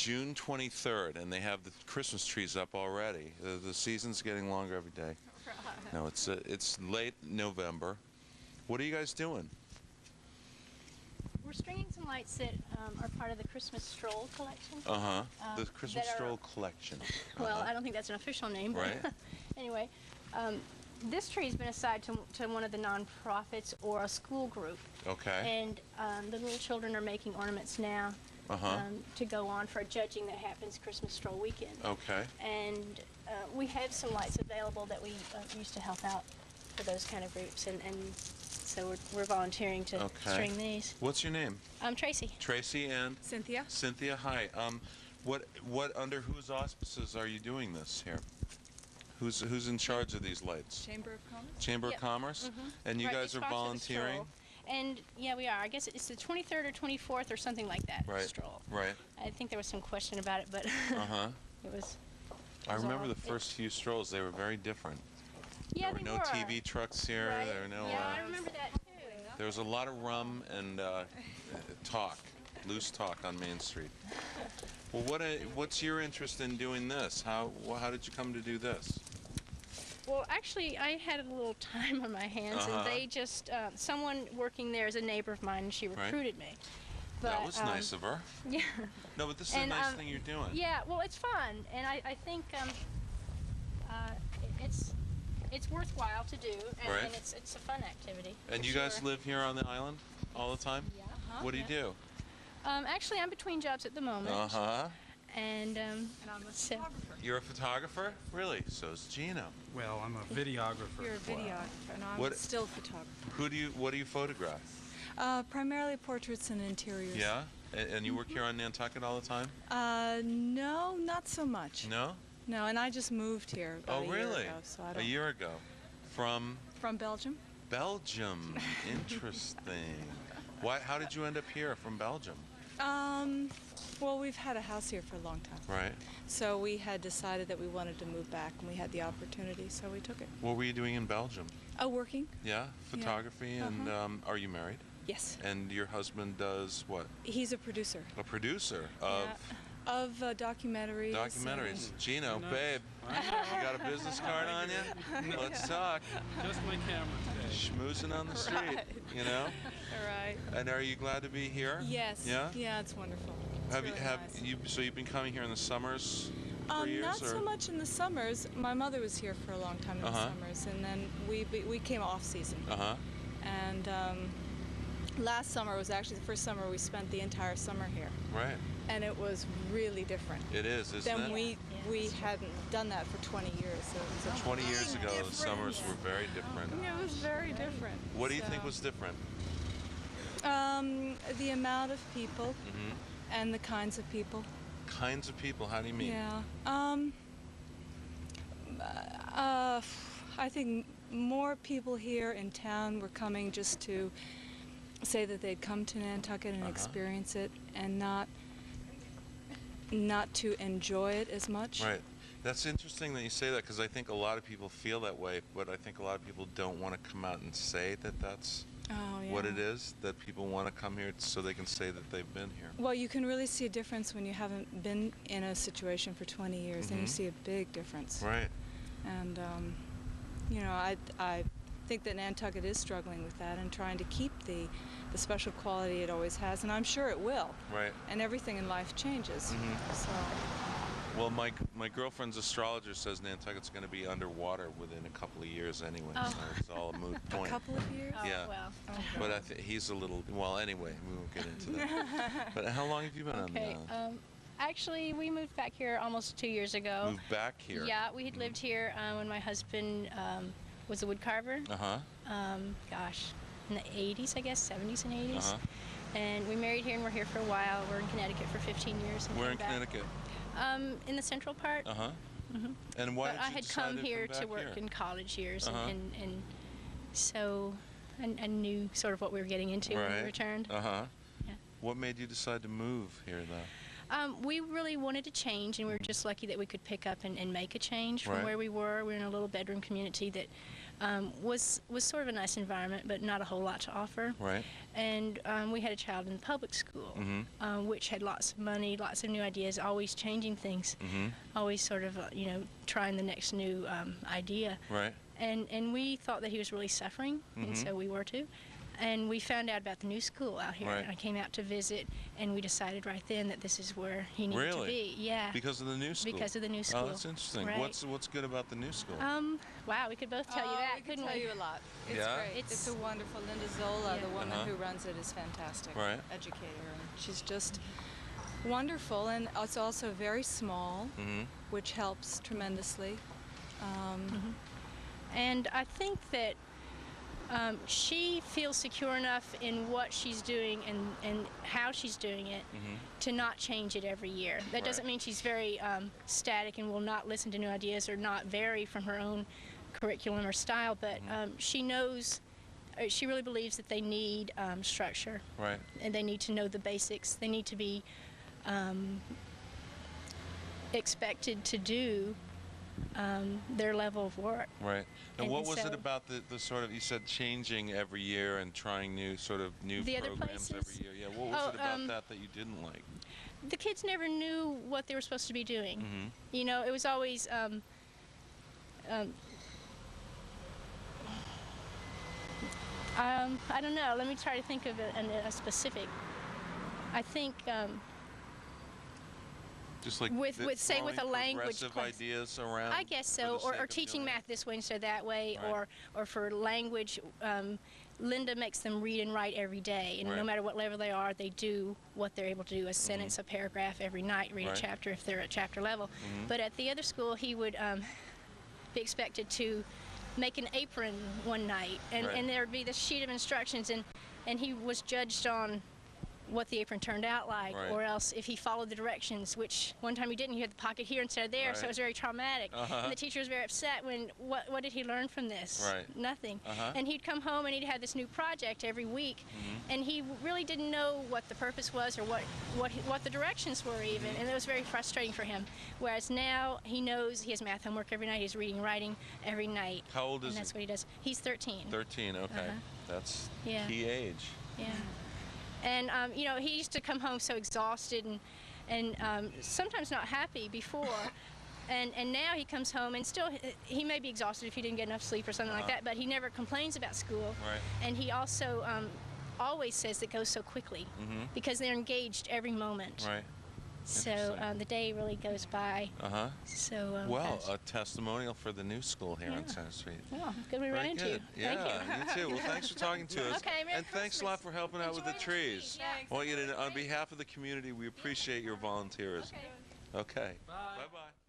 June 23rd, and they have the Christmas trees up already. The season's getting longer every day. No, it's late November. What are you guys doing? We're stringing some lights that are part of the Christmas stroll collection. The Christmas stroll collection. Well, I don't think that's an official name, but right. Anyway, this tree's been assigned to one of the nonprofits or a school group. Okay. And the little children are making ornaments now to go on for a judging that happens Christmas stroll weekend. Okay. And we have some lights available that we used to help out for those kind of groups, and so we're volunteering to string these. What's your name? I'm Tracy. Tracy and? Cynthia. Cynthia, hi. What under whose auspices are you doing this here? Who's in charge of these lights? Chamber of Commerce. Chamber of Commerce? And you guys are volunteering? And yeah, we are. I guess it's the 23rd or 24th or something like that. Stroll. Right. I think there was some question about it, but it was. I remember the first few strolls; they were very different. Yeah, there were no TV trucks here. Right. There were no. Yeah, I remember that too. There was a lot of rum and loose talk on Main Street. Well, what's your interest in doing this? How did you come to do this? Well, actually, I had a little time on my hands, and they just, someone working there is a neighbor of mine, and she recruited me. But, that was nice of her. Yeah. No, but this is a nice thing you're doing. Yeah, well, it's fun, and I think it's worthwhile to do, and it's a fun activity. And you guys live here on the island all the time? Yeah. What do you do? Actually, I'm between jobs at the moment. And I'm a photographer. You're a photographer? Really? So's Gino. Well, I'm a videographer. You're a videographer, and I'm a still photographer. What do you photograph? Primarily portraits and interiors. Yeah? And you work here on Nantucket all the time? No, not so much. No? No, and I just moved here about a year ago. So I don't... A year ago. From? From Belgium. Belgium. Interesting. How did you end up here from Belgium? Well, we've had a house here for a long time. Right. So we had decided that we wanted to move back, and we had the opportunity, so we took it. What were you doing in Belgium? Oh, working. Yeah, photography, and are you married? Yes. And your husband does what? He's a producer. A producer of? Of documentaries. Documentaries. Gino, babe, you got a business card on you? Let's talk. Just my camera today. Schmoozing on the street, you know? Right. And are you glad to be here? Yes. Yeah? Yeah, it's wonderful. So you've been coming here in the summers for years? Not so much in the summers. My mother was here for a long time in the summers, and then we came off season. And last summer was actually the first summer we spent the entire summer here. Right. And it was really different. It is, isn't it? Then we hadn't done that for 20 years. So it was 20 years ago, the summers were very different. It was very different. What do you think was different? The amount of people and the kinds of people. Kinds of people? How do you mean? Yeah. I think more people here in town were coming just to say that they'd come to Nantucket and experience it, and not to enjoy it as much. Right. That's interesting that you say that, because I think a lot of people feel that way, but I think a lot of people don't want to come out and say that that's what it is, that people want to come here so they can say that they've been here. Well, you can really see a difference when you haven't been in a situation for 20 years, and you see a big difference. Right. And, you know, I think that Nantucket is struggling with that and trying to keep the special quality it always has, and I'm sure it will. Right. And everything in life changes. So. Well, my girlfriend's astrologer says Nantucket's going to be underwater within a couple of years anyway, so it's all a moot point. A couple of years? Yeah. Well. But I think he's a little, well, anyway, we won't get into that. But how long have you been on the island? Actually, we moved back here almost 2 years ago. Moved back here? Yeah, we had lived here when my husband was a wood carver. Gosh, in the 80s, I guess, 70s and 80s. And we married here, and we're here for a while. We're in Connecticut for 15 years. Where in Connecticut? In the central part. And why but did I you had decide come here to work here? in college years, and so I knew sort of what we were getting into when we returned. Yeah. What made you decide to move here, though? We really wanted to change, and we were just lucky that we could pick up and make a change from where we were. We were in a little bedroom community that was sort of a nice environment, but not a whole lot to offer. Right. And we had a child in public school, which had lots of money, lots of new ideas, always changing things, always sort of, trying the next new idea. Right. And we thought that he was really suffering, and so we were too. And we found out about the new school out here. Right. And I came out to visit, and we decided right then that this is where he needed to be. Yeah. Because of the new school? Because of the new school. Oh, that's interesting. Right. What's good about the new school? Wow, we could both tell you that, couldn't we? We could tell you a lot. It's great. It's a wonderful. Linda Zola, the woman who runs it, is fantastic. Right. Educator, and she's just wonderful. And it's also very small, which helps tremendously. And I think that she feels secure enough in what she's doing and how she's doing it to not change it every year. That doesn't mean she's very static and will not listen to new ideas or not vary from her own curriculum or style, but she knows, she really believes that they need structure. Right. And they need to know the basics. They need to be expected to do their level of work. Right. And what was so it about the sort of, you said changing every year and trying new the other programs places? every year. Yeah. What was it about that you didn't like? The kids never knew what they were supposed to be doing. You know, it was always I don't know. Let me try to think of a specific. I think just like with a language progressive class. ideas around. I guess so, or teaching math this way instead of that way, Right. or for language. Linda makes them read and write every day, and no matter what level they are, they do what they're able to do, a sentence, a paragraph every night, read a chapter if they're at chapter level. But at the other school, he would be expected to make an apron one night, and there would be this sheet of instructions, and he was judged on what the apron turned out like, or else if he followed the directions, which one time he didn't, he had the pocket here instead of there, so it was very traumatic. And the teacher was very upset when, what did he learn from this? Nothing. And he'd come home and he'd have this new project every week, and he really didn't know what the purpose was or what the directions were even, and it was very frustrating for him. Whereas now he knows he has math homework every night, he's reading and writing every night. How old is and that's what he does. He's 13. 13, okay. That's key age. Yeah. And, you know, he used to come home so exhausted and sometimes not happy before. And now he comes home and still, he may be exhausted if he didn't get enough sleep or something like that, but he never complains about school. And he also always says it goes so quickly because they're engaged every moment. So the day really goes by. So well, a testimonial for the new school here on Center Street. Well, good we ran into you. Yeah, Thank you. you too. Well, thanks for talking to us. Okay, Merry and thanks a lot for helping out with the trees. Yeah. I want you to, on behalf of the community, we appreciate your volunteerism. Okay. Bye. Bye-bye.